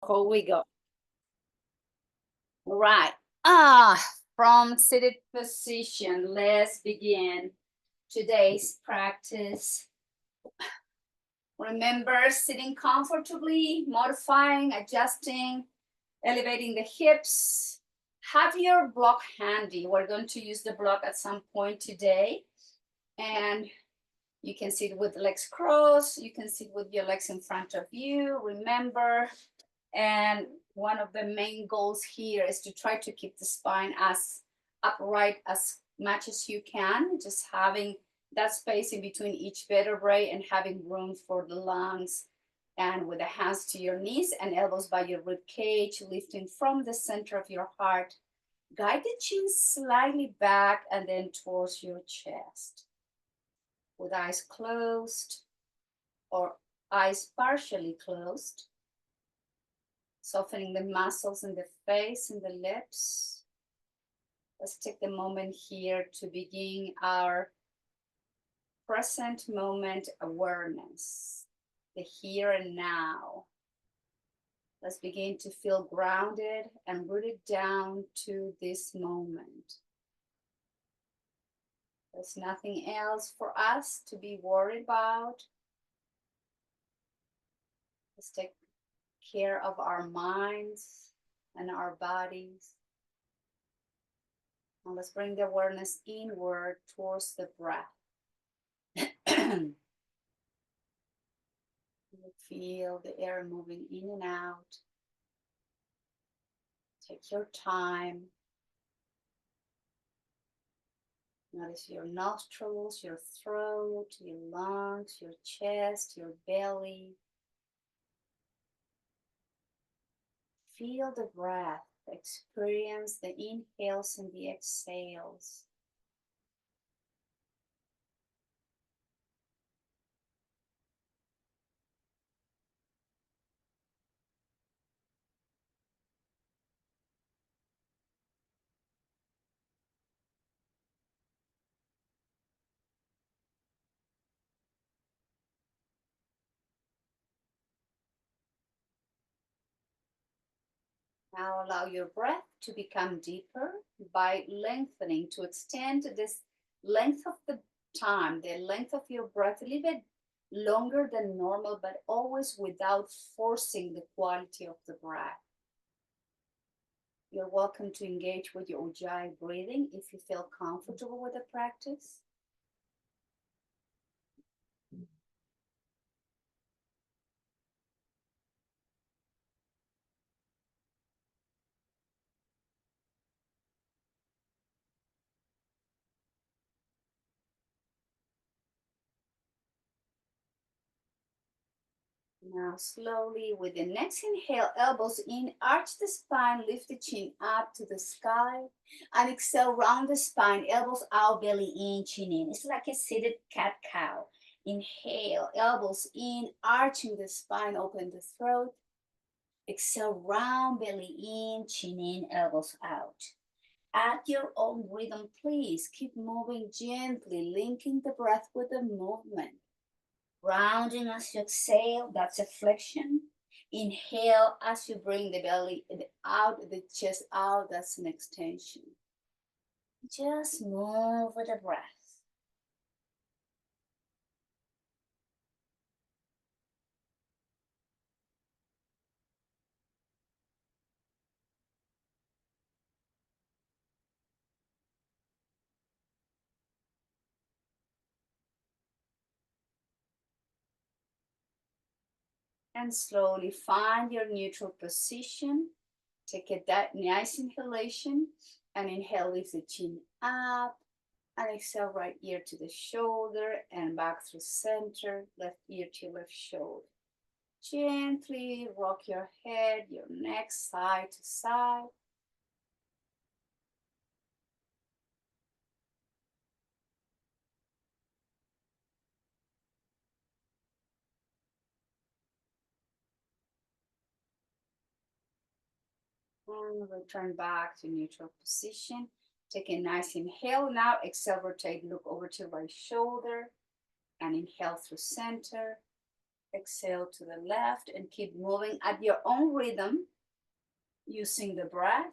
Here we go. Right. From seated position, let's begin today's practice. Remember sitting comfortably, modifying, adjusting, elevating the hips. Have your block handy. We're going to use the block at some point today. And you can sit with legs crossed. You can sit with your legs in front of you. Remember, and one of the main goals here is to try to keep the spine as upright as much as you can, just having that space in between each vertebrae and having room for the lungs. And with the hands to your knees and elbows by your rib cage, lifting from the center of your heart. Guide the chin slightly back and then towards your chest. With eyes closed or eyes partially closed. Softening the muscles in the face and the lips. Let's take the moment here to begin our present moment awareness, the here and now. Let's begin to feel grounded and rooted down to this moment. There's nothing else for us to be worried about. Let's take care of our minds and our bodies. And let's bring the awareness inward towards the breath. You feel the air moving in and out. Take your time. Notice your nostrils, your throat, your lungs, your chest, your belly. Feel the breath. Experience the inhales and the exhales. Now allow your breath to become deeper by lengthening, to extend this length of the time, the length of your breath, a little bit longer than normal, but always without forcing the quality of the breath. You're welcome to engage with your Ujjayi breathing if you feel comfortable with the practice. Now slowly with the next inhale, elbows in, arch the spine, lift the chin up to the sky. And exhale, round the spine, elbows out, belly in, chin in. It's like a seated cat-cow. Inhale, elbows in, arching the spine, open the throat. Exhale, round, belly in, chin in, elbows out. At your own rhythm, please keep moving gently, linking the breath with the movement. Rounding as you exhale, that's a flexion. Inhale as you bring the belly out, the chest out, that's an extension. Just move with the breath. And slowly find your neutral position. Take a nice inhalation and inhale, lift the chin up. And exhale, right ear to the shoulder and back through center, left ear to left shoulder. Gently rock your head, your neck side to side. And return back to neutral position. Take a nice inhale. Now exhale, rotate, look over to right shoulder. And inhale through center. Exhale to the left and keep moving at your own rhythm using the breath.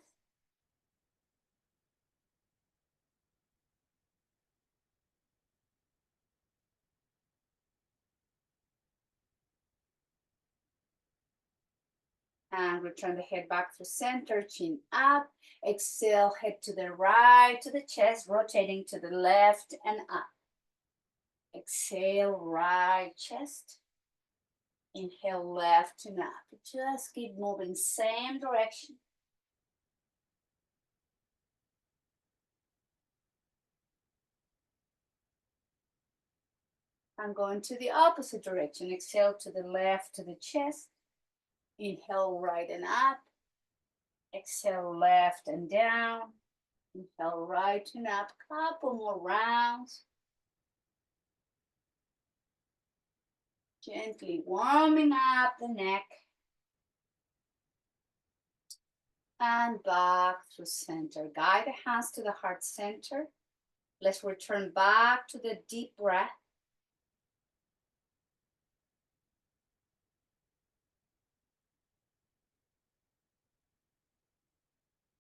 And return the head back to center, chin up. Exhale, head to the right, to the chest, rotating to the left and up. Exhale, right chest. Inhale, left and up. Just keep moving, same direction. I'm going to the opposite direction. Exhale to the left, to the chest. Inhale, right and up. Exhale, left and down. Inhale, right and up. Couple more rounds. Gently warming up the neck. And back through center. Guide the hands to the heart center. Let's return back to the deep breath.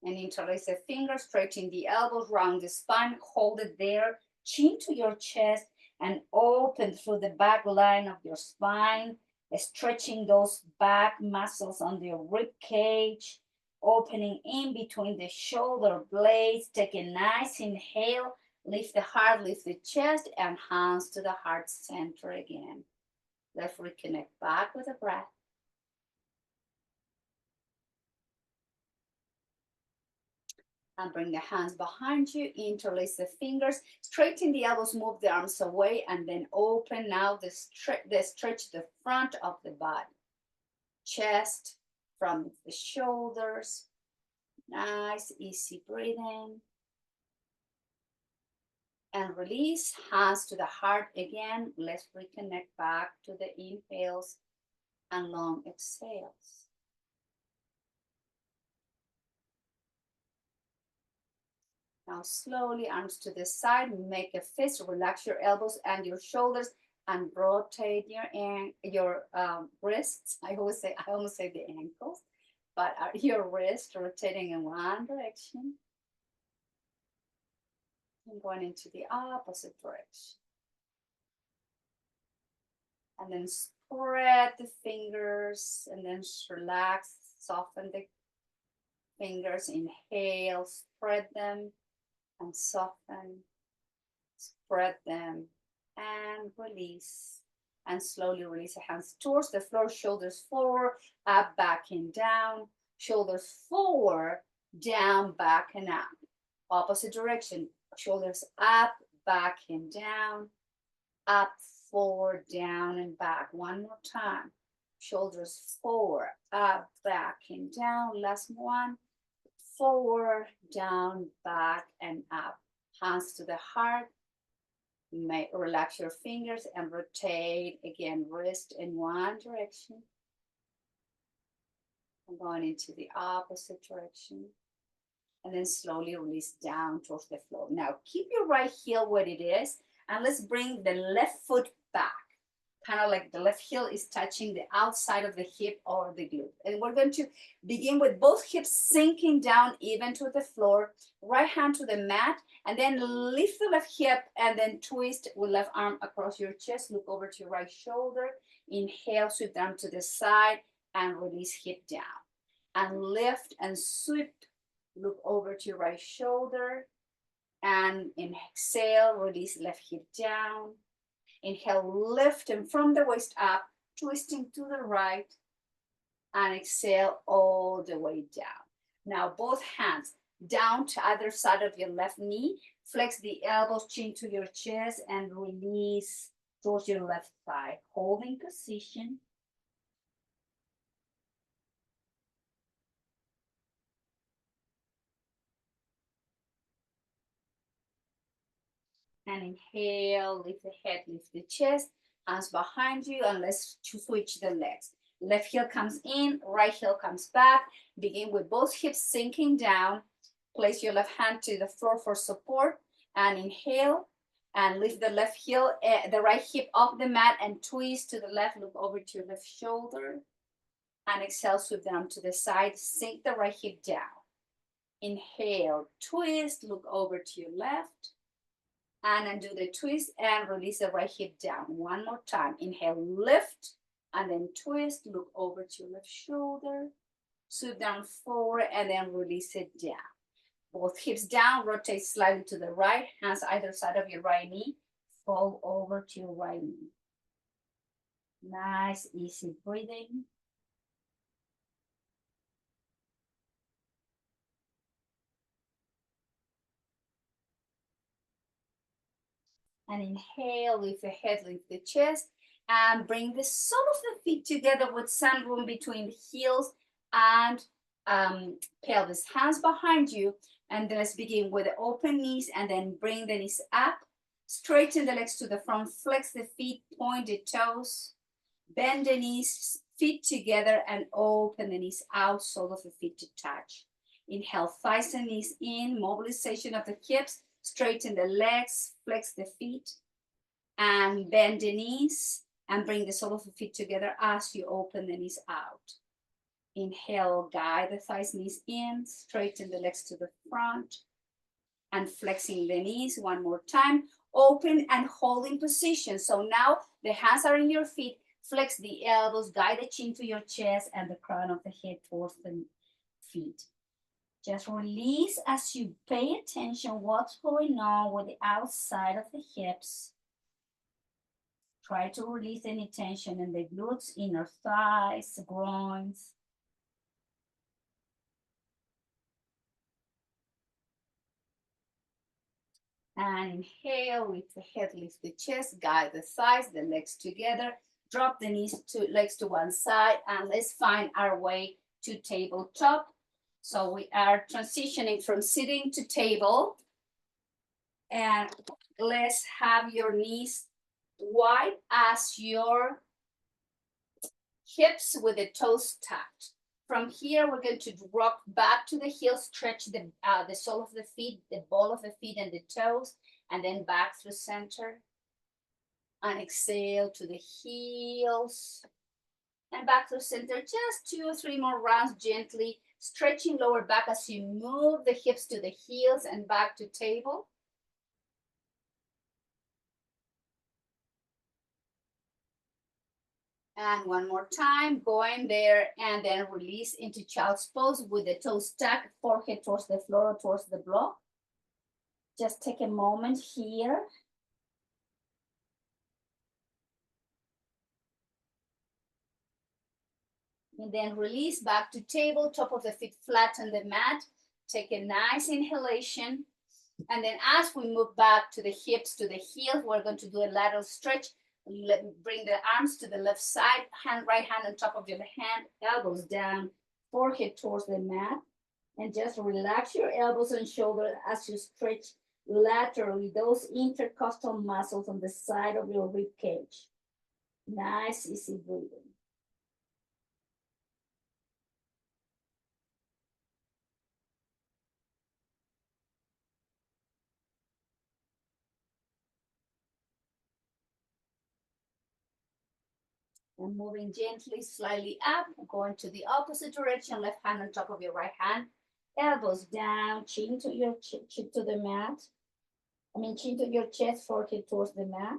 And interlace the fingers, straighten the elbows, round the spine, hold it there, chin to your chest, and open through the back line of your spine, stretching those back muscles on your rib cage, opening in between the shoulder blades. Take a nice inhale, lift the heart, lift the chest, and hands to the heart center again. Let's reconnect back with the breath. And bring the hands behind you, interlace the fingers, straighten the elbows, move the arms away, and then open now the stretch the front of the body. Chest, front of the shoulders. Nice, easy breathing. And release, hands to the heart again. Let's reconnect back to the inhales and long exhales. Now slowly, arms to the side, make a fist, relax your elbows and your shoulders, and rotate your wrists. I almost say the ankles, but your wrist rotating in one direction and going into the opposite direction. And then spread the fingers and then relax, soften the fingers. Inhale, spread them and soften, spread them and release. And slowly release the hands towards the floor, shoulders forward, up, back and down, shoulders forward, down, back and up. Opposite direction, shoulders up, back and down, up, forward, down and back. One more time. Shoulders forward, up, back and down. Last one. Forward, down, back and up. Hands to the heart. Relax your fingers and rotate again, wrist in one direction. I'm going into the opposite direction. And then slowly release down towards the floor. Now keep your right heel where it is, and let's bring the left foot back. Kind of like the left heel is touching the outside of the hip or the glute. And we're going to begin with both hips sinking down even to the floor, right hand to the mat, and then lift the left hip and then twist with left arm across your chest. Look over to your right shoulder. Inhale, sweep down to the side and release hip down. And lift and sweep, look over to your right shoulder. And exhale, release left hip down. Inhale, lifting from the waist up, twisting to the right, and exhale all the way down. Now both hands down to either side of your left knee. Flex the elbows, chin to your chest, and release towards your left thigh. Holding position. And inhale, lift the head, lift the chest, hands behind you, and let's switch the legs. Left heel comes in, right heel comes back. Begin with both hips sinking down. Place your left hand to the floor for support and inhale. And lift the left heel, the right hip off the mat and twist to the left. Look over to your left shoulder. And exhale, sweep down to the side. Sink the right hip down. Inhale, twist, look over to your left. And undo the twist and release the right hip down. One more time. Inhale, lift, and then twist, look over to your left shoulder. Sweep down forward and then release it down. Both hips down, rotate slightly to the right, hands either side of your right knee. Fold over to your right knee. Nice, easy breathing. And inhale, lift the head, lift the chest, and bring the sole of the feet together with some room between the heels and pelvis. Hands behind you, and then let's begin with the open knees, and then bring the knees up. Straighten the legs to the front, flex the feet, point the toes, bend the knees, feet together, and open the knees out, sole of the feet to touch. Inhale, thighs and knees in, mobilization of the hips, straighten the legs, flex the feet, and bend the knees, and bring the sole of the feet together as you open the knees out. Inhale, guide the thighs, knees in, straighten the legs to the front, and flexing the knees one more time. Open and hold in position. So now the hands are in your feet. Flex the elbows, guide the chin to your chest and the crown of the head towards the feet. Just release as you pay attention what's going on with the outside of the hips. Try to release any tension in the glutes, inner thighs, groins. And inhale, lift the head, lift the chest, guide the thighs, the legs together. Drop the legs to one side, and let's find our way to tabletop. So we are transitioning from sitting to table. And let's have your knees wide as your hips with the toes tucked. From here, we're going to rock back to the heels, stretch the sole of the feet, the ball of the feet and the toes, and then back through center. And exhale to the heels and back through center. Just 2 or 3 more rounds, gently stretching lower back as you move the hips to the heels and back to table. And one more time, going there and then release into child's pose with the toes tucked, forehead towards the floor or towards the block. Just take a moment here. And then release back to table, top of the feet flat on the mat. Take a nice inhalation. And then as we move back to the hips, to the heels, we're going to do a lateral stretch. Bring the arms to the left side, right hand on top of your hand, elbows down, forehead towards the mat. And just relax your elbows and shoulders as you stretch laterally those intercostal muscles on the side of your rib cage. Nice, easy breathing. And moving gently, slightly up, going to the opposite direction, left hand on top of your right hand, elbows down, chin to your chin to the mat. Chin to your chest, forehead towards the mat.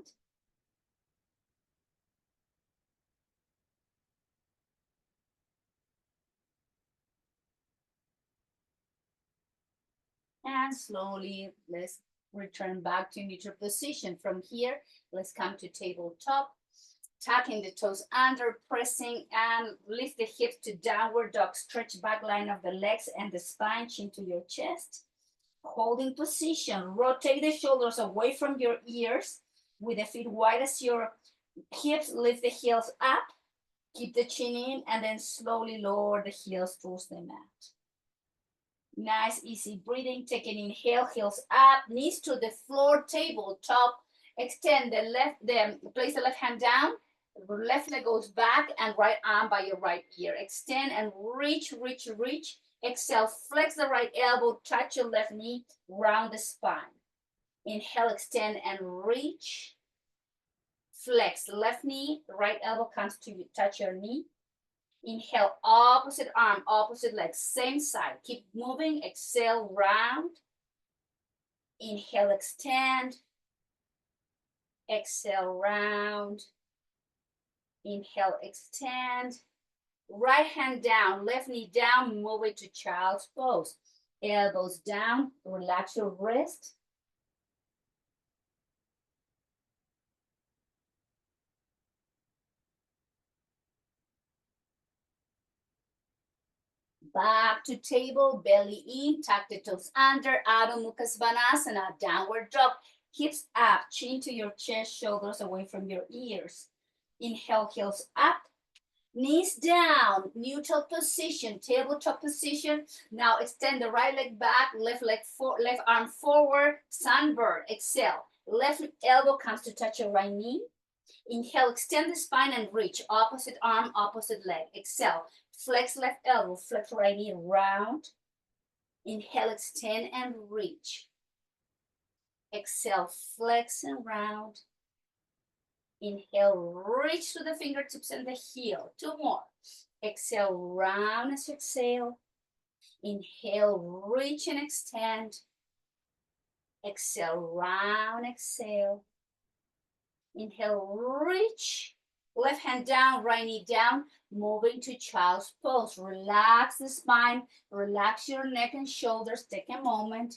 And slowly, let's return back to neutral position. From here, let's come to tabletop. Tucking the toes under, pressing and lift the hips to downward dog. Stretch back line of the legs and the spine, chin to your chest. Holding position, rotate the shoulders away from your ears with the feet wide as your hips. Lift the heels up, keep the chin in, and then slowly lower the heels towards the mat. Nice, easy breathing. Take an inhale, heels up, knees to the floor, tabletop. Extend the place the left hand down. Left leg goes back and right arm by your right ear. Extend and reach, reach, reach. Exhale, flex the right elbow, touch your left knee, round the spine. Inhale, extend and reach. Flex, left knee, right elbow comes to you, touch your knee. Inhale, opposite arm, opposite leg, same side. Keep moving, exhale, round. Inhale, extend. Exhale, round. Inhale, extend. Right hand down, left knee down, move it to child's pose. Elbows down, relax your wrist. Back to table, belly in, tuck the toes under, Adho Mukha Svanasana, downward dog. Hips up, chin to your chest, shoulders away from your ears. Inhale, heels up, knees down, neutral position, tabletop position. Now extend the right leg back, left arm forward, sunbird. Exhale, left elbow comes to touch your right knee. Inhale, extend the spine and reach. Opposite arm, opposite leg. Exhale, flex left elbow, flex right knee, round. Inhale, extend and reach. Exhale, flex and round. Inhale, reach to the fingertips and the heel. 2 more. Exhale, round as you exhale. Inhale, reach and extend. Exhale, round, exhale. Inhale, reach. Left hand down, right knee down. Moving to child's pose. Relax the spine. Relax your neck and shoulders. Take a moment.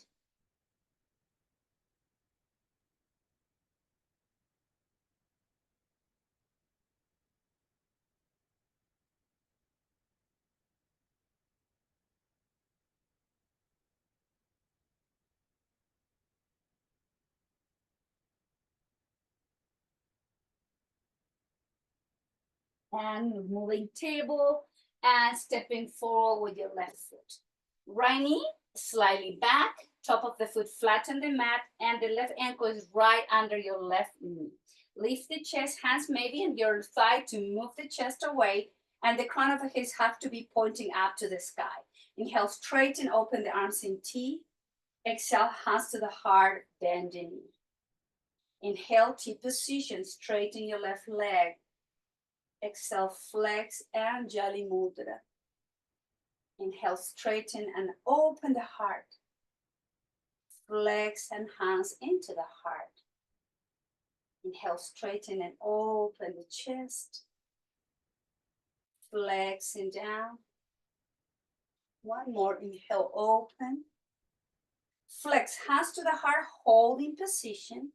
And moving table and stepping forward with your left foot. Right knee slightly back, top of the foot flat on the mat, and the left ankle is right under your left knee. Lift the chest, hands maybe on your thigh to move the chest away, and the crown of the head have to be pointing up to the sky. Inhale, straighten, open the arms in T. Exhale, hands to the heart, bend the knee. Inhale, T position, straighten your left leg. Exhale, flex and Jali Mudra. Inhale, straighten and open the heart. Flex and hands into the heart. Inhale, straighten and open the chest. Flex and down. One more, inhale, open. Flex, hands to the heart, holding position.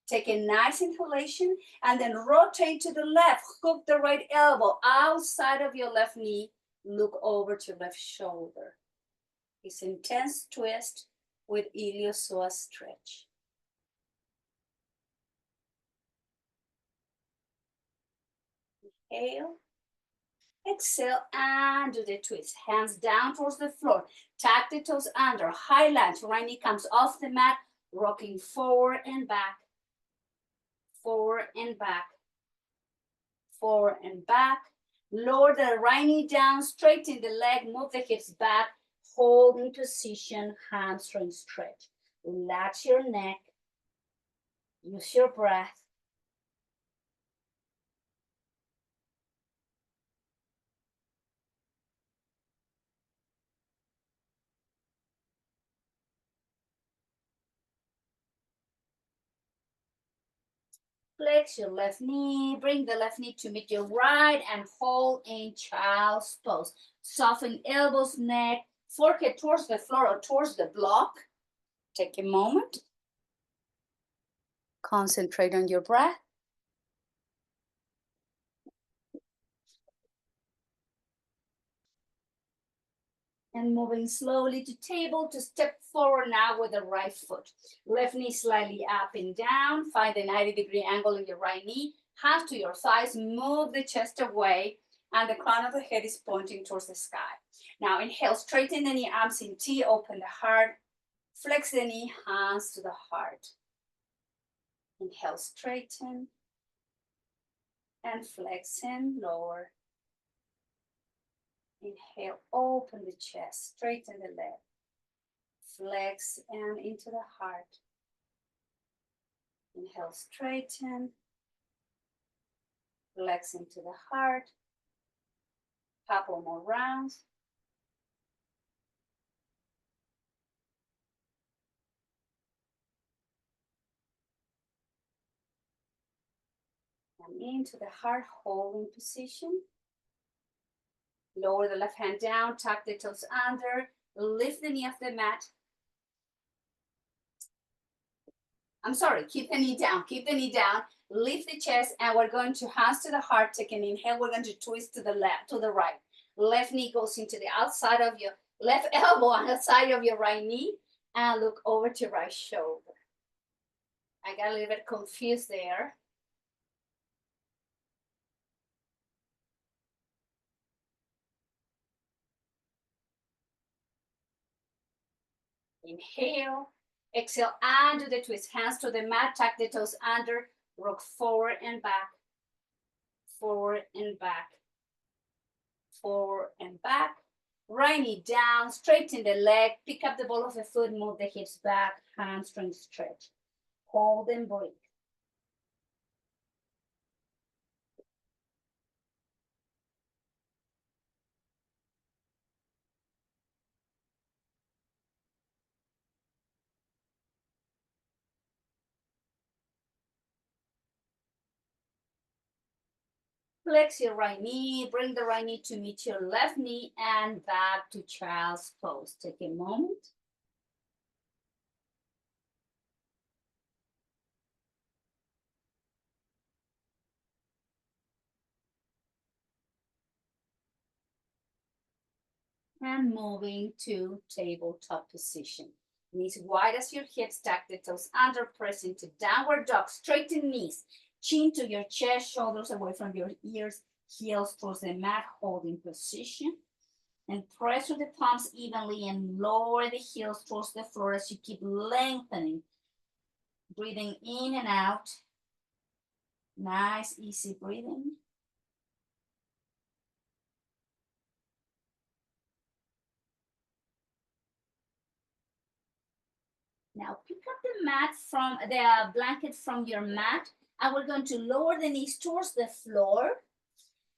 Take a nice inhalation and then rotate to the left. Hook the right elbow outside of your left knee. Look over to left shoulder. It's intense twist with iliopsoas stretch. Inhale. Exhale and do the twist. Hands down towards the floor. Tuck the toes under. High lunge. Right knee comes off the mat. Rocking forward and back. Forward and back. Forward and back. Lower the right knee down. Straighten the leg. Move the hips back. Hold in position. Hamstring stretch. Relax your neck. Use your breath. Flex your left knee, bring the left knee to meet your right and hold in child's pose. Soften elbows, neck, forehead towards the floor or towards the block. Take a moment. Concentrate on your breath. And moving slowly to table to step forward now with the right foot. Left knee slightly up and down. Find a 90-degree angle in your right knee. Hands to your thighs. Move the chest away. And the crown of the head is pointing towards the sky. Now inhale, straighten the knee, arms in T. Open the heart. Flex the knee, hands to the heart. Inhale, straighten. And flex and lower. Inhale, open the chest, straighten the leg. Flex and into the heart. Inhale, straighten. Relax into the heart. Couple more rounds. And into the heart, holding position. Lower the left hand down, tuck the toes under, lift the knee off the mat. I'm sorry, keep the knee down, lift the chest, and we're going to hands to the heart, take an inhale, we're going to twist to the left, to the right. Left knee goes into the outside of your left elbow on the side of your right knee, and look over to right shoulder. I got a little bit confused there. Inhale, exhale, and do the twist. Hands to the mat, tuck the toes under, rock forward and back, forward and back, forward and back. Right knee down, straighten the leg, pick up the ball of the foot, move the hips back, hamstring stretch. Hold and breathe. Flex your right knee, bring the right knee to meet your left knee, and back to child's pose. Take a moment. And moving to tabletop position. Knees wide as your hips, tuck the toes under, press into downward dog, straighten knees, chin to your chest, shoulders away from your ears, heels towards the mat, holding position. And press with the palms evenly and lower the heels towards the floor as you keep lengthening. Breathing in and out. Nice, easy breathing. Now pick up the mat from the blanket from your mat, and we're going to lower the knees towards the floor.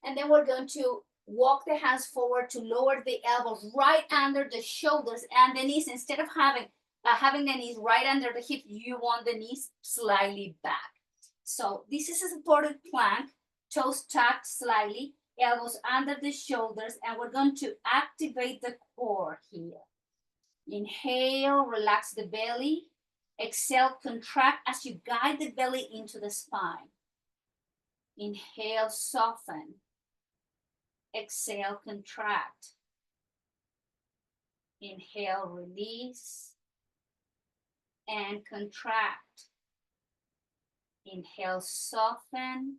And then we're going to walk the hands forward to lower the elbows right under the shoulders and the knees. Instead of having the knees right under the hip, you want the knees slightly back. So this is a supported plank, toes tucked slightly, elbows under the shoulders, and we're going to activate the core here. Inhale, relax the belly. Exhale, contract as you guide the belly into the spine. Inhale, soften. Exhale, contract. Inhale, release. And contract. Inhale, soften.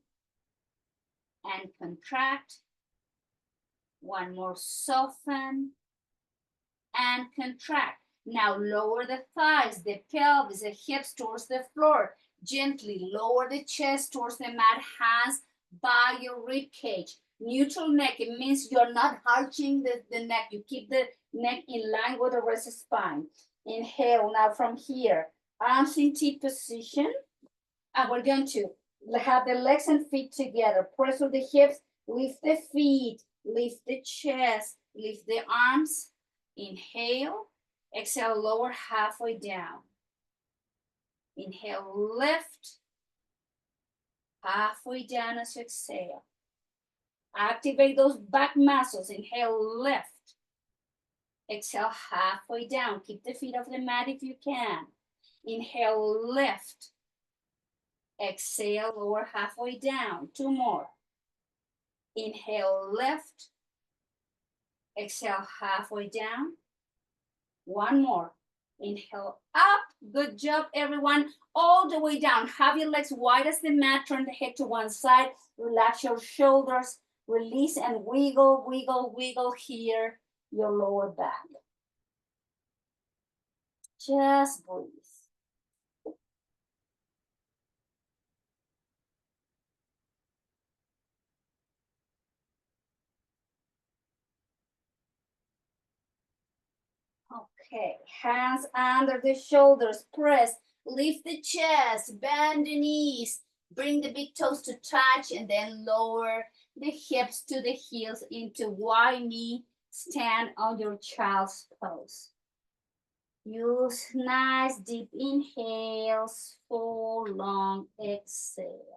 And contract. One more, soften. And contract. Now lower the thighs, the pelvis, the hips towards the floor. Gently lower the chest towards the mat, hands by your rib cage. Neutral neck, it means you're not arching the neck. You keep the neck in line with the rest of the spine. Inhale now from here, arms in T position. And we're going to have the legs and feet together. Press with the hips, lift the feet, lift the chest, lift the arms. Inhale, exhale, lower halfway down. Inhale, lift, halfway down as you exhale. Activate those back muscles. Inhale, lift. Exhale, halfway down. Keep the feet off the mat if you can. Inhale, lift. Exhale, lower halfway down. Two more. Inhale, lift. Exhale, halfway down. One more. Inhale, up. Good job, everyone. All the way down. Have your legs wide as the mat. Turn the head to one side. Relax your shoulders. Release and wiggle, wiggle, wiggle here, your lower back. Just breathe. Okay, hands under the shoulders, press, Lift the chest, bend the knees, bring the big toes to touch, and then lower the hips to the heels into wide knee. Stand on your child's pose. Use nice deep inhales, full long exhales.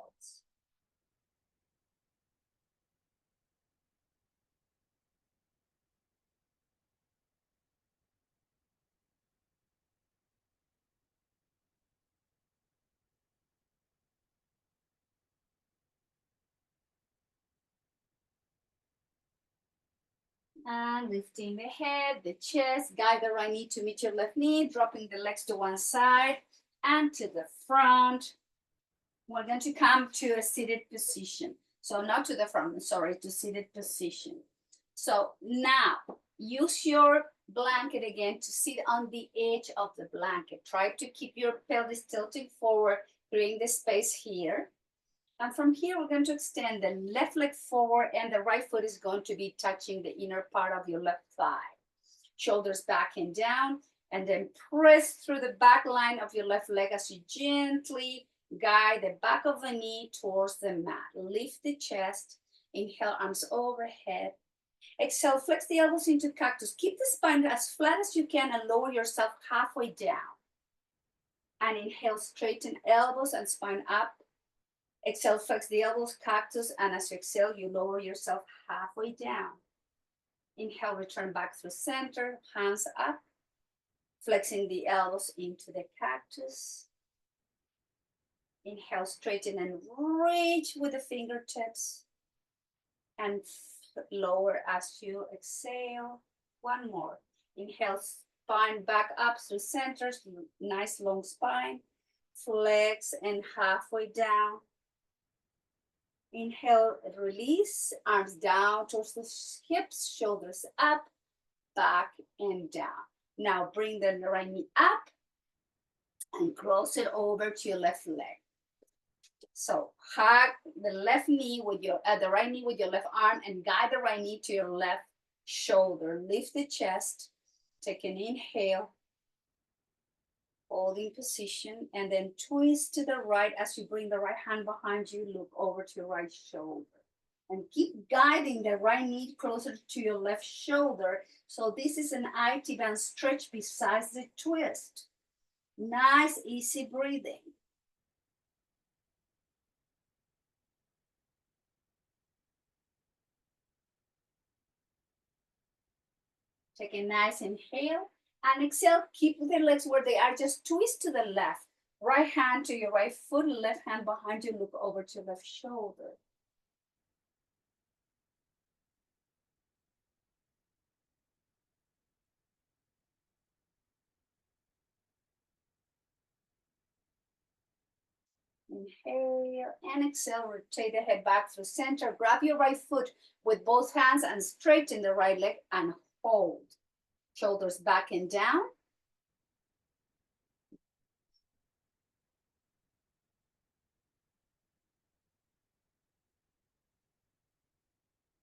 And lifting the head, the chest, guide the right knee to meet your left knee, dropping the legs to one side and to the front. We're going to come to a seated position. So not to the front, sorry, to seated position. So now use your blanket again to sit on the edge of the blanket. Try to keep your pelvis tilting forward, creating the space here. And from here, we're going to extend the left leg forward and the right foot is going to be touching the inner part of your left thigh. Shoulders back and down, and then press through the back line of your left leg as you gently guide the back of the knee towards the mat. Lift the chest, inhale, arms overhead. Exhale, flex the elbows into cactus. Keep the spine as flat as you can and lower yourself halfway down. And inhale, straighten elbows and spine up. Exhale, flex the elbows, cactus, and as you exhale, you lower yourself halfway down. Inhale, return back through center, hands up, flexing the elbows into the cactus. Inhale, straighten and reach with the fingertips. And lower as you exhale. One more. Inhale, spine back up through center, nice long spine. Flex and halfway down. Inhale, release, arms down towards the hips, shoulders up, back and down. Now bring the right knee up and cross it over to your left leg. So hug the left knee with your, the right knee with your left arm and guide the right knee to your left shoulder. Lift the chest, take an inhale, holding position, and then twist to the right as you bring the right hand behind you, look over to your right shoulder. And keep guiding the right knee closer to your left shoulder. So this is an IT band stretch besides the twist. Nice, easy breathing. Take a nice inhale and exhale. Keep the legs where they are. Just twist to the left. Right hand to your right foot, left hand behind you. Look over to left shoulder. Inhale and exhale. Rotate the head back through center. Grab your right foot with both hands and straighten the right leg and hold. Shoulders back and down.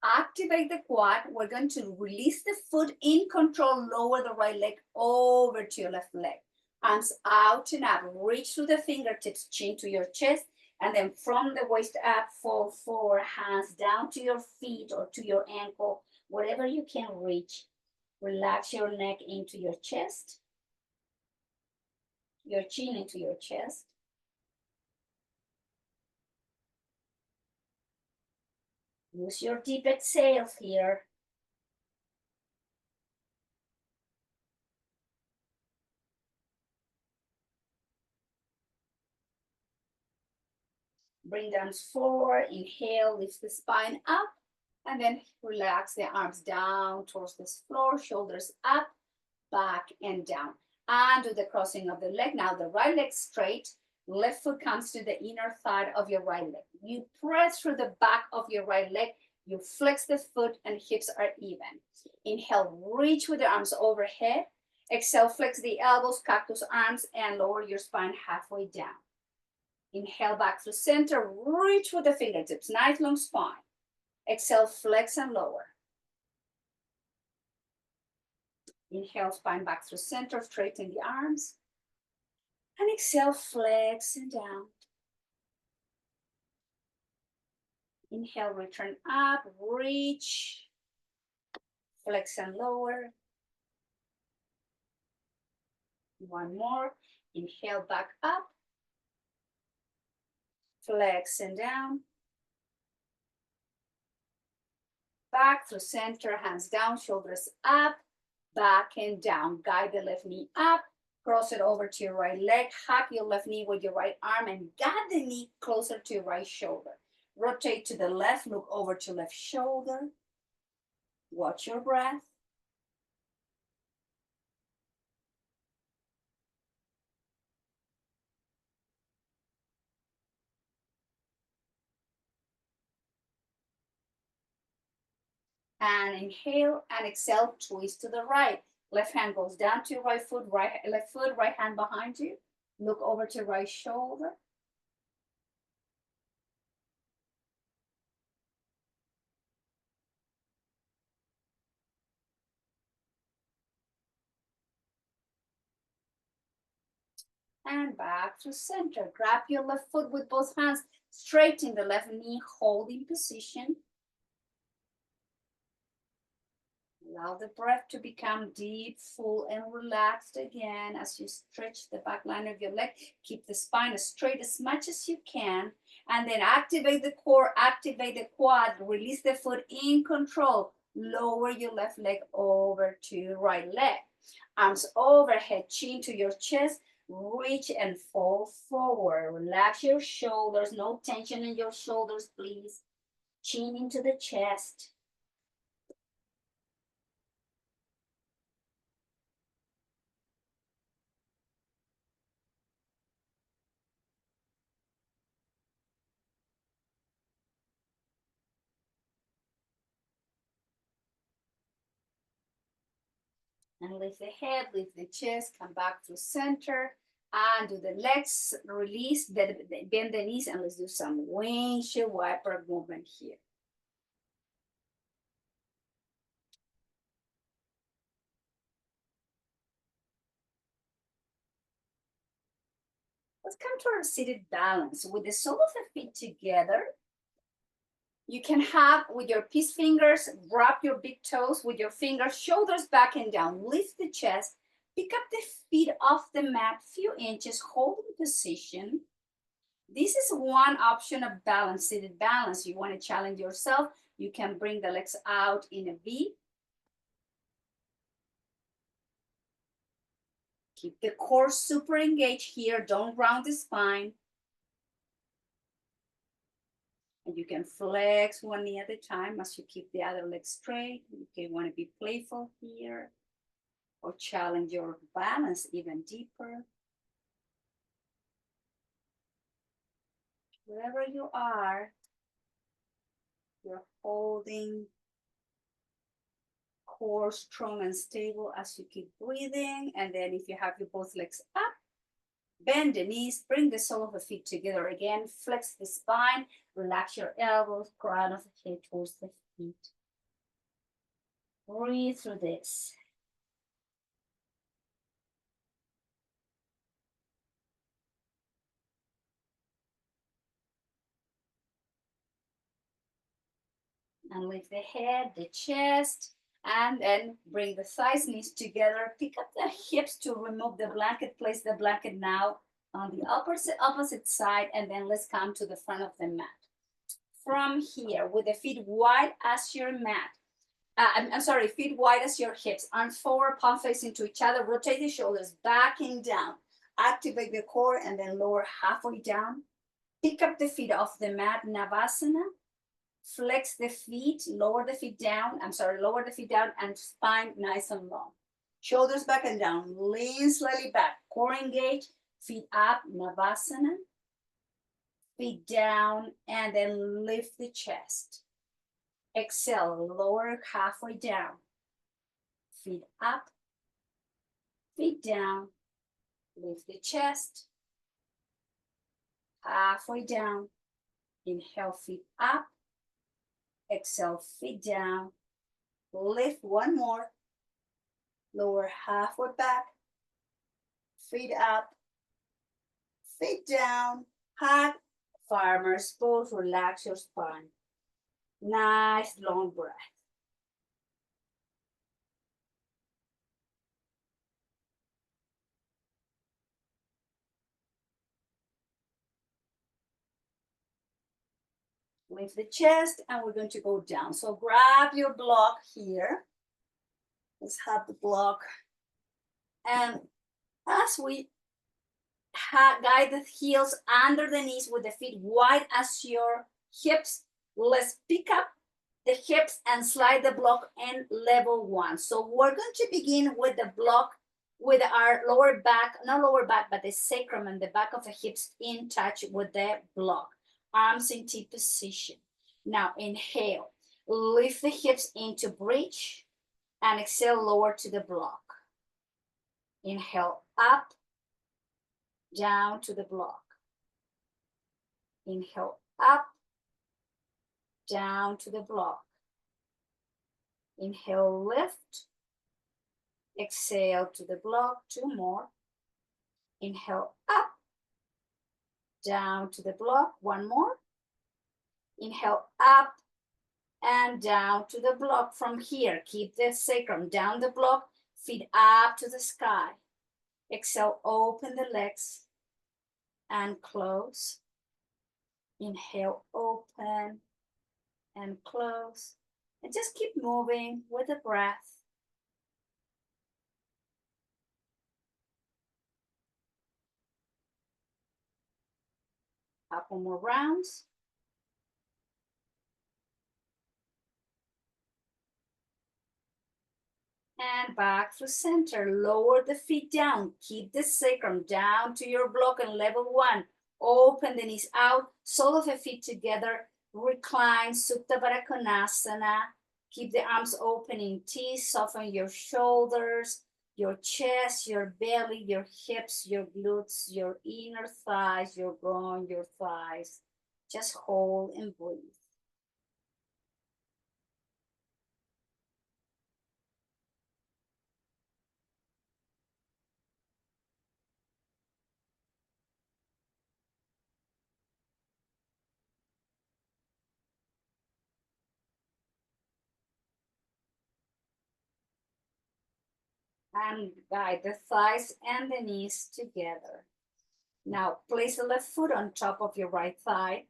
Activate the quad. We're going to release the foot in control. Lower the right leg over to your left leg. Arms out and up. Reach through the fingertips, chin to your chest. And then from the waist up, fall forward, hands down to your feet or to your ankle, whatever you can reach. Relax your neck into your chest, your chin into your chest. Use your deep exhales here. Bring the arms forward, inhale, lift the spine up, and then relax the arms down towards the floor, shoulders up, back and down. And do the crossing of the leg. Now the right leg straight, left foot comes to the inner thigh of your right leg. You press through the back of your right leg, you flex the foot and hips are even. Inhale, reach with the arms overhead. Exhale, flex the elbows, cactus arms, and lower your spine halfway down. Inhale back to center, reach with the fingertips, nice long spine. Exhale, flex and lower. Inhale, spine back through center, straighten the arms. And exhale, flex and down. Inhale, return up, reach, flex and lower. One more. Inhale, back up, flex and down. Back through center, hands down, shoulders up, back and down. Guide the left knee up, cross it over to your right leg, hug your left knee with your right arm and guide the knee closer to your right shoulder. Rotate to the left, look over to left shoulder. Watch your breath. And inhale and exhale, twist to the right. Left hand goes down to right foot, left foot, right hand behind you. Look over to right shoulder. And back to center. Grab your left foot with both hands, straighten the left knee, holding position. Allow the breath to become deep, full, and relaxed again as you stretch the back line of your leg. Keep the spine as straight as much as you can. And then activate the core, activate the quad, release the foot in control. Lower your left leg over to your right leg. Arms overhead, chin to your chest. Reach and fall forward. Relax your shoulders. No tension in your shoulders, please. Chin into the chest. And lift the head, lift the chest, come back to center, and do the legs, release, bend the knees, and let's do some windshield wiper movement here. Let's come to our seated balance. With the sole of the feet together, you can have, with your peace fingers, wrap your big toes with your fingers, shoulders back and down, lift the chest, pick up the feet off the mat, few inches, holding position. This is one option of balance, seated balance. You want to challenge yourself, you can bring the legs out in a V. Keep the core super engaged here. Don't round the spine. And you can flex one knee at a time as you keep the other leg straight. You want to be playful here or challenge your balance even deeper. Wherever you are, you're holding core strong and stable as you keep breathing. And then if you have your both legs up, bend the knees, bring the sole of the feet together again, flex the spine, relax your elbows, crown of the head towards the feet. Breathe through this. And lift the head, the chest, and then bring the thighs, knees together. Pick up the hips to remove the blanket. Place the blanket now on the opposite side, and then let's come to the front of the mat. From here, with the feet wide as your mat. I'm sorry, feet wide as your hips. Arms forward, palm facing to each other. Rotate the shoulders back and down. Activate the core and then lower halfway down. Pick up the feet off the mat, Navasana. Flex the feet, lower the feet down. Lower the feet down and spine nice and long. Shoulders back and down. Lean slightly back. Core engaged. Feet up, Navasana. Feet down and then lift the chest. Exhale, lower halfway down. Feet up, feet down. Lift the chest. Halfway down. Inhale, feet up. Exhale, feet down. Lift one more. Lower halfway back. Feet up. feet down, hug, farmer's pose, relax your spine. Nice long breath. Lift the chest and we're going to go down. So grab your block here. Let's have the block. And as we guide the heels under the knees with the feet wide as your hips, let's pick up the hips and slide the block in level one. So we're going to begin with the block with our lower back, not lower back, but the sacrum and the back of the hips in touch with the block. Arms in T position. Now inhale, lift the hips into bridge and exhale, lower to the block. Inhale, up, down to the block. Inhale, up, down to the block. Inhale, lift. Exhale to the block, two more. Inhale, up, down to the block, one more. Inhale, up and down to the block. From here, keep the sacrum down the block, feet up to the sky. Exhale, open the legs and close. Inhale, open and close. And just keep moving with the breath. Couple more rounds. And back through center. Lower the feet down. Keep the sacrum down to your block and level one. Open the knees out. Sole of the feet together. Recline. Supta Baddha Konasana. Keep the arms open in T. Soften your shoulders, your chest, your belly, your hips, your glutes, your inner thighs, your groin, your thighs. Just hold and breathe. And guide the thighs and the knees together. Now place the left foot on top of your right thigh.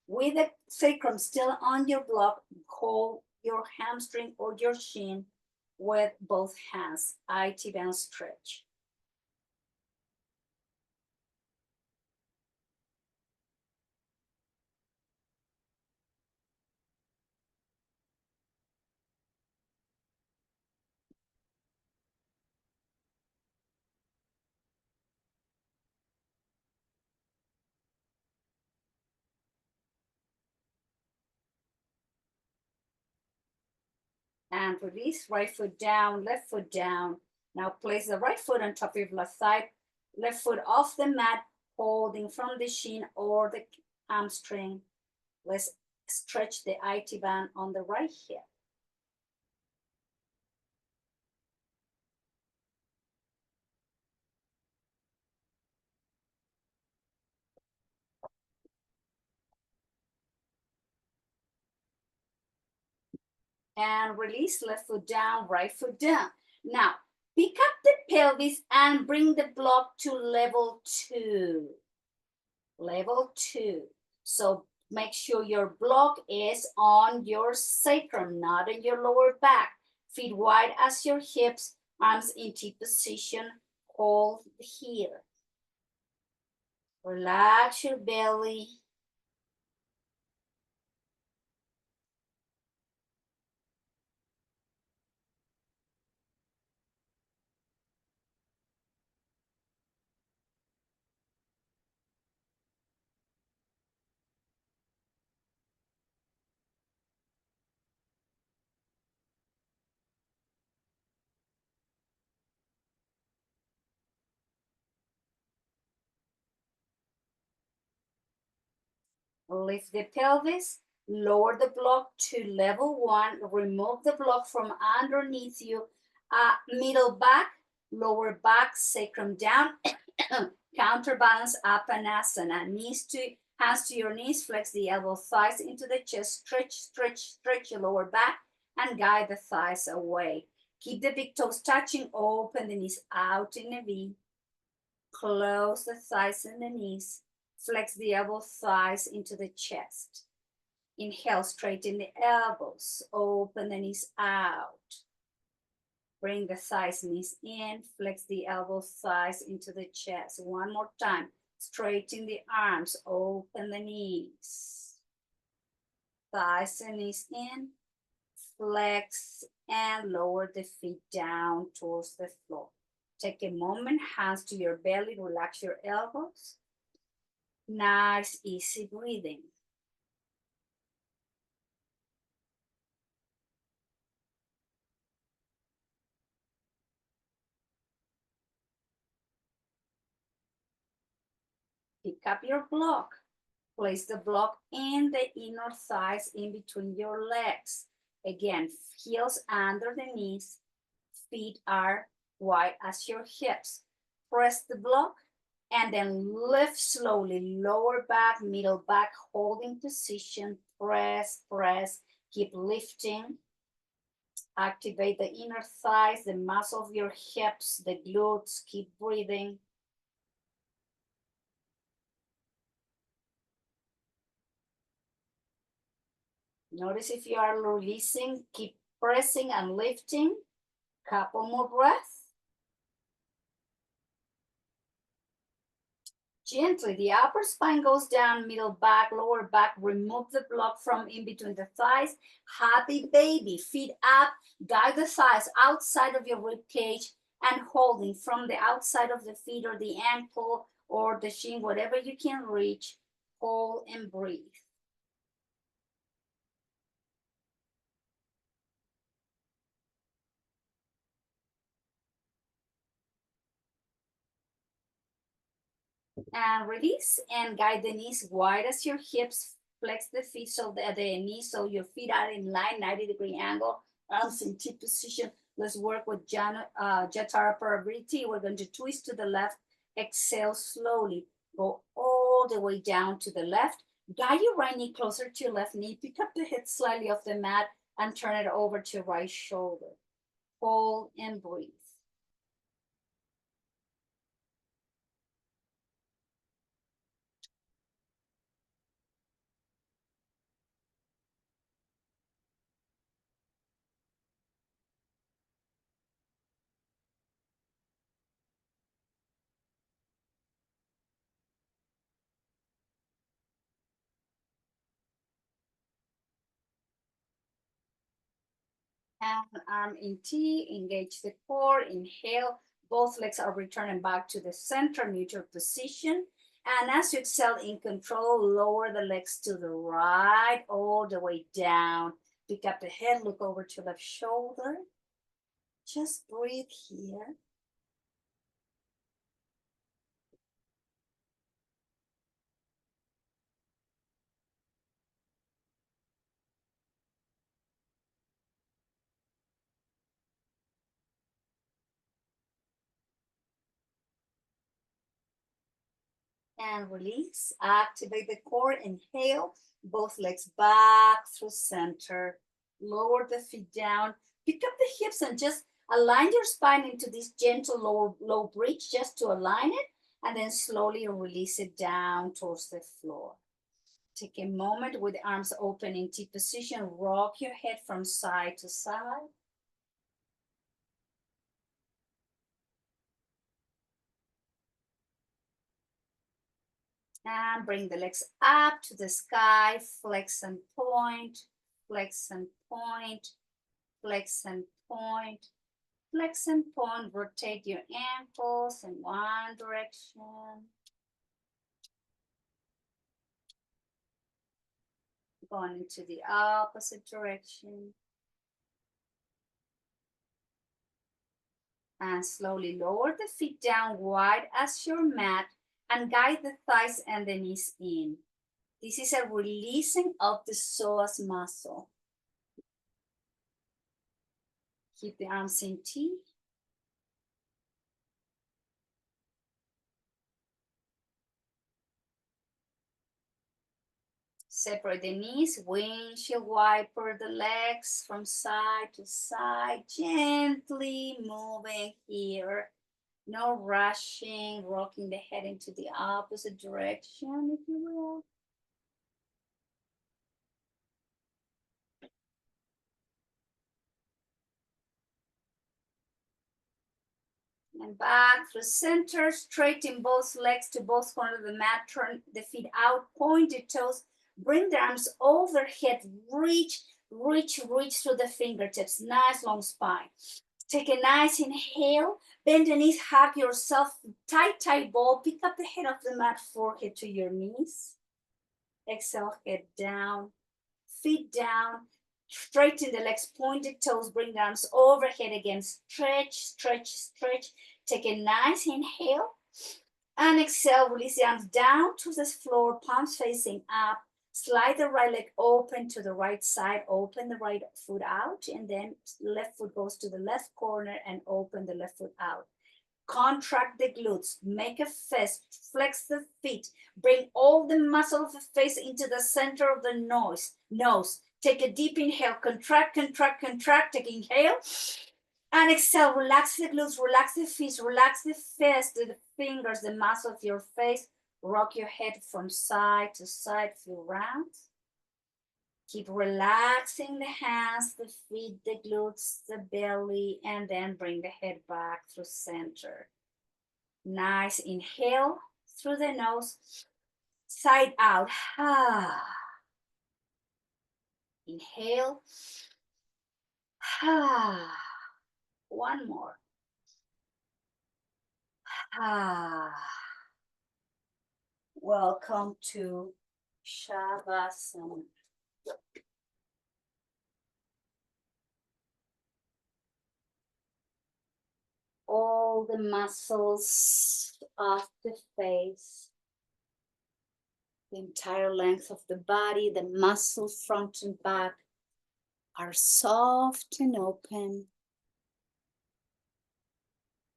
With the sacrum still on your block, hold your hamstring or your shin with both hands. IT band stretch. And release, right foot down, left foot down. Now place the right foot on top of your left thigh, left foot off the mat, holding from the shin or the hamstring. Let's stretch the IT band on the right hip. And release, left foot down, right foot down. Now, pick up the pelvis and bring the block to level two. Level two. So make sure your block is on your sacrum, not in your lower back. Feet wide as your hips, arms in T position, hold here. Relax your belly. Lift the pelvis, lower the block to level one, remove the block from underneath you, middle back, lower back, sacrum down, Counterbalance Apanasana. Hands to your knees, flex the elbow thighs into the chest, stretch your lower back, and guide the thighs away. Keep the big toes touching, open the knees out in a V. Close the thighs and the knees. Flex the elbow thighs into the chest. Inhale, straighten the elbows, open the knees out. Bring the thighs, knees in, flex the elbow thighs into the chest. One more time. Straighten the arms, open the knees. Thighs and knees in, flex and lower the feet down towards the floor. Take a moment, hands to your belly, relax your elbows. Nice, easy breathing. Pick up your block. Place the block in the inner thighs in between your legs. Again, heels under the knees. Feet are wide as your hips. Press the block and then lift slowly. Lower back, middle back, holding position. Press, press, keep lifting. Activate the inner thighs, the muscle of your hips, the glutes. Keep breathing. Notice if you are releasing, keep pressing and lifting. Couple more breaths. Gently, the upper spine goes down, middle back, lower back. Remove the block from in between the thighs. Happy baby, feet up. Guide the thighs outside of your rib cage and holding from the outside of the feet or the ankle or the shin, whatever you can reach. Hold and breathe. And release and guide the knees wide as your hips. Flex the feet so that the knees, so your feet are in line, 90-degree angle, arms in T position. Let's work with Jatara Parabhriti. We're going to twist to the left, exhale slowly. Go all the way down to the left. Guide your right knee closer to your left knee. Pick up the head slightly off the mat and turn it over to your right shoulder. Hold and breathe. And arm in T, engage the core, inhale. Both legs are returning back to the center, neutral position. And as you exhale in control, lower the legs to the right, all the way down. Pick up the head, look over to left shoulder. Just breathe here. And release. Activate the core. Inhale. Both legs back through center. Lower the feet down. Pick up the hips and just align your spine into this gentle low bridge just to align it. And then slowly release it down towards the floor. Take a moment with the arms open in T position. Rock your head from side to side. And bring the legs up to the sky, flex and point, flex and point, flex and point, flex and point. Rotate your ankles in one direction. Going into the opposite direction. And slowly lower the feet down wide as your mat and guide the thighs and the knees in. This is a releasing of the psoas muscle. Keep the arms in T. Separate the knees, windshield wiper the legs from side to side, gently moving here. No rushing, rocking the head into the opposite direction, if you will. And back through center, straighten both legs to both corners of the mat, turn the feet out, point the toes, bring the arms overhead, reach through the fingertips, nice long spine. Take a nice inhale, bend the knees, hug yourself, tight ball, pick up the head of the mat, forehead to your knees. Exhale, head down, feet down, straighten the legs, pointed toes, bring the arms overhead again, stretch. Take a nice inhale and exhale, release the arms down to the floor, palms facing up. Slide the right leg open to the right side, open the right foot out, and then left foot goes to the left corner and open the left foot out. Contract the glutes, make a fist, flex the feet, bring all the muscle of the face into the center of the nose. Take a deep inhale, contract, take inhale, and exhale, relax the glutes, relax the feet, relax the fist, the fingers, the muscle of your face. Rock your head from side to side, few rounds. Keep relaxing the hands, the feet, the glutes, the belly, and then bring the head back through center. Nice inhale through the nose, side out. Inhale. One more. Welcome to Shavasana. All the muscles of the face, the entire length of the body, the muscles front and back are soft and open.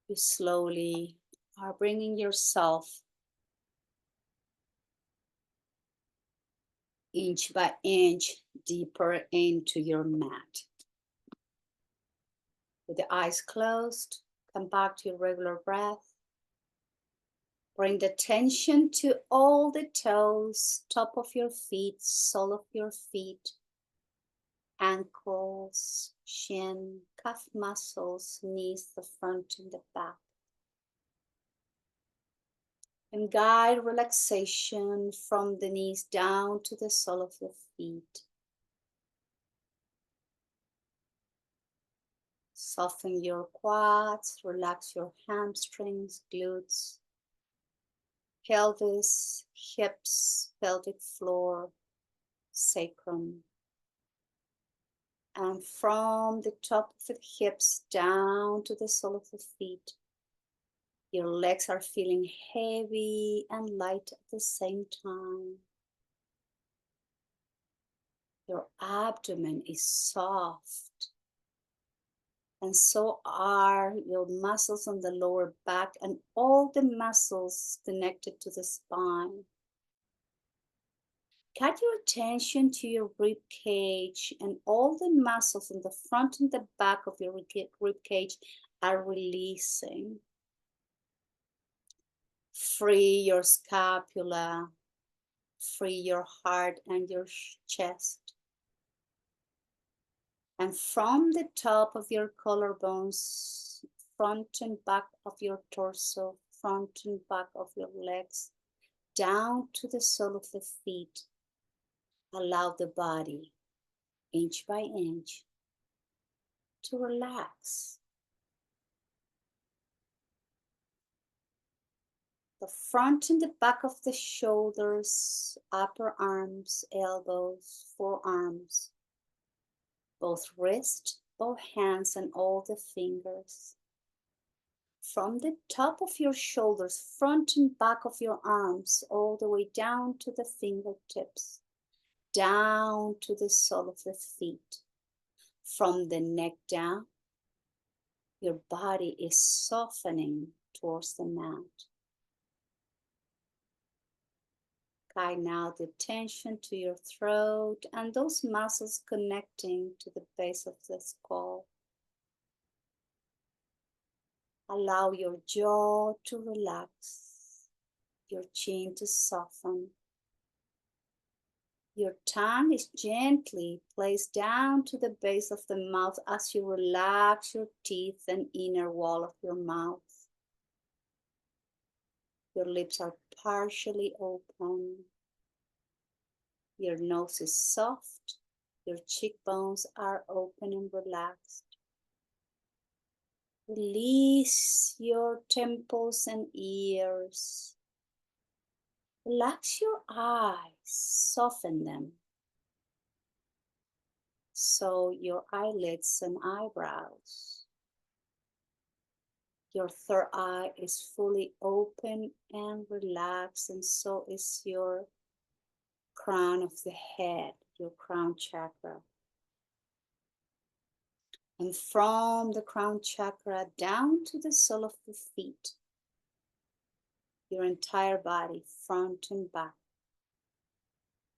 You slowly are bringing yourself inch by inch deeper into your mat. With the eyes closed, come back to your regular breath. Bring the tension to all the toes, top of your feet, sole of your feet, ankles, shin, calf muscles, knees, the front and the back. And guide relaxation from the knees down to the sole of your feet. Soften your quads, relax your hamstrings, glutes, pelvis, hips, pelvic floor, sacrum. And from the top of the hips down to the sole of the feet, your legs are feeling heavy and light at the same time. Your abdomen is soft. And so are your muscles on the lower back and all the muscles connected to the spine. Cut your attention to your rib cage, and all the muscles in the front and the back of your rib cage are releasing. Free your scapula, free your heart and your chest. And from the top of your collarbones, front and back of your torso, front and back of your legs, down to the sole of the feet, allow the body, inch by inch, to relax. The front and the back of the shoulders, upper arms, elbows, forearms, both wrists, both hands, and all the fingers. From the top of your shoulders, front and back of your arms, all the way down to the fingertips, down to the sole of the feet. From the neck down, your body is softening towards the mat. Apply now the tension to your throat and those muscles connecting to the base of the skull. Allow your jaw to relax, your chin to soften. Your tongue is gently placed down to the base of the mouth as you relax your teeth and inner wall of your mouth. Your lips are partially open. Your nose is soft. Your cheekbones are open and relaxed. Release your temples and ears. Relax your eyes, soften them. So your eyelids and eyebrows. Your third eye is fully open and relaxed, and so is your crown of the head, your crown chakra. And from the crown chakra down to the sole of the feet, your entire body, front and back,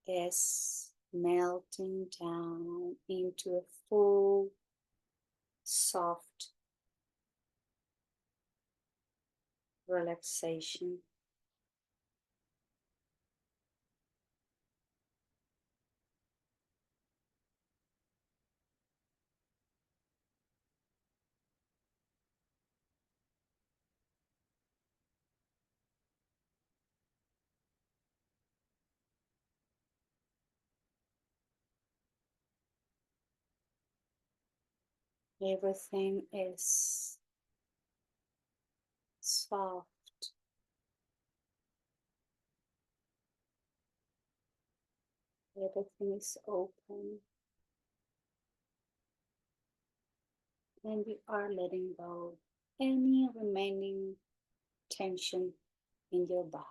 is melting down into a full, soft relaxation. Everything is soft. Everything is open. And you are letting go any remaining tension in your body.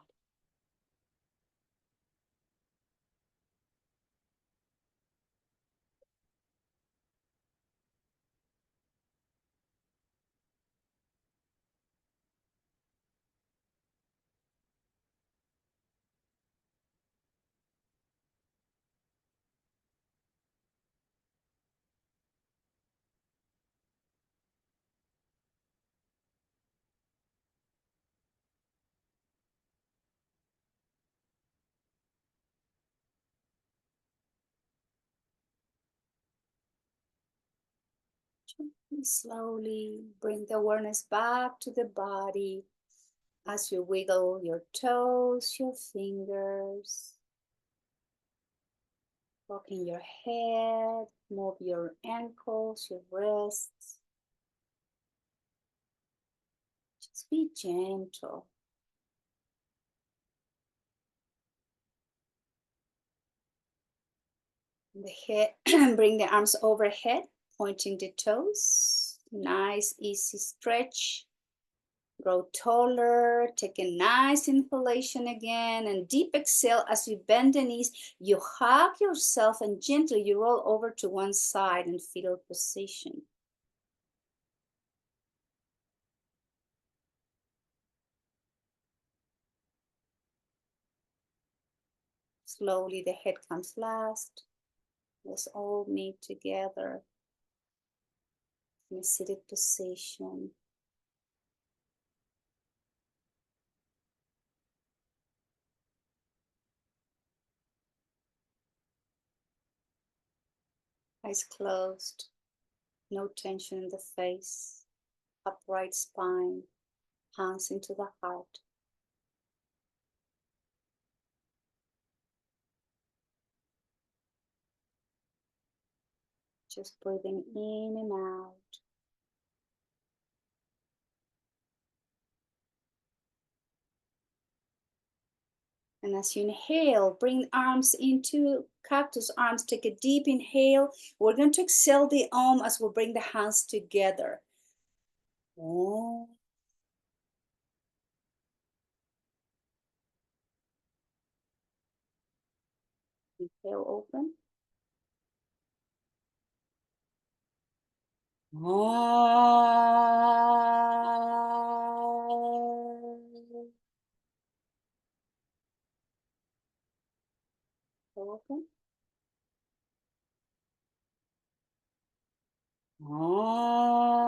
And slowly bring the awareness back to the body as you wiggle your toes, your fingers, rocking your head, move your ankles, your wrists. Just be gentle. The head, bring the arms overhead, pointing the toes. Nice, easy stretch. Grow taller. Take a nice inhalation again and deep exhale as you bend the knees. You hug yourself and gently you roll over to one side in fetal position. Slowly the head comes last. Let's all meet together in a seated position. Eyes closed. No tension in the face. Upright spine. Hands into the heart. Just breathing in and out. And as you inhale, bring arms into cactus arms. Take a deep inhale. We're going to exhale the Om as we bring the hands together. Om. Inhale, open. Om. welcome. Om.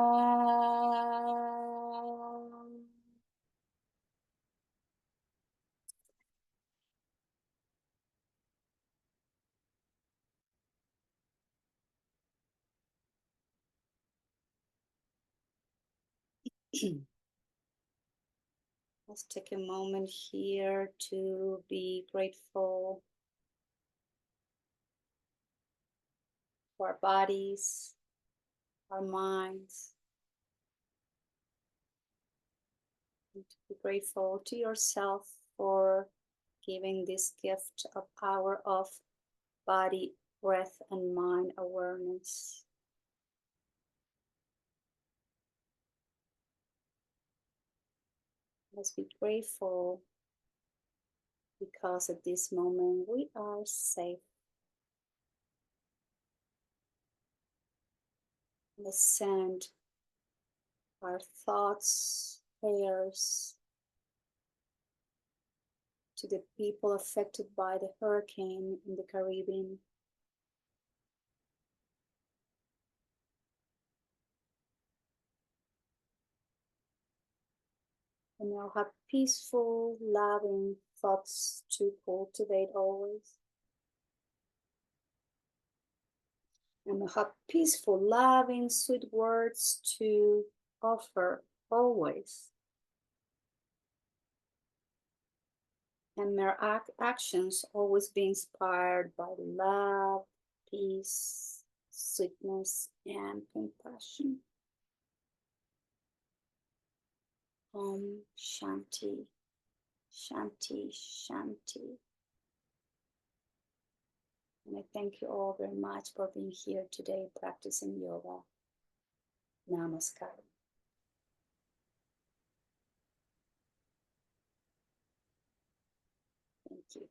Let's take a moment here to be grateful for our bodies, our minds, and to be grateful to yourself for giving this gift of power of body, breath, and mind awareness. Let's be grateful because at this moment we are safe. Let's send our thoughts, prayers to the people affected by the hurricane in the Caribbean. And now have peaceful, loving thoughts to cultivate always. And have peaceful, loving, sweet words to offer always. And may our actions always be inspired by love, peace, sweetness, and compassion. Om Shanti, Shanti, Shanti. And I thank you all very much for being here today practicing yoga. Namaskar. Thank you.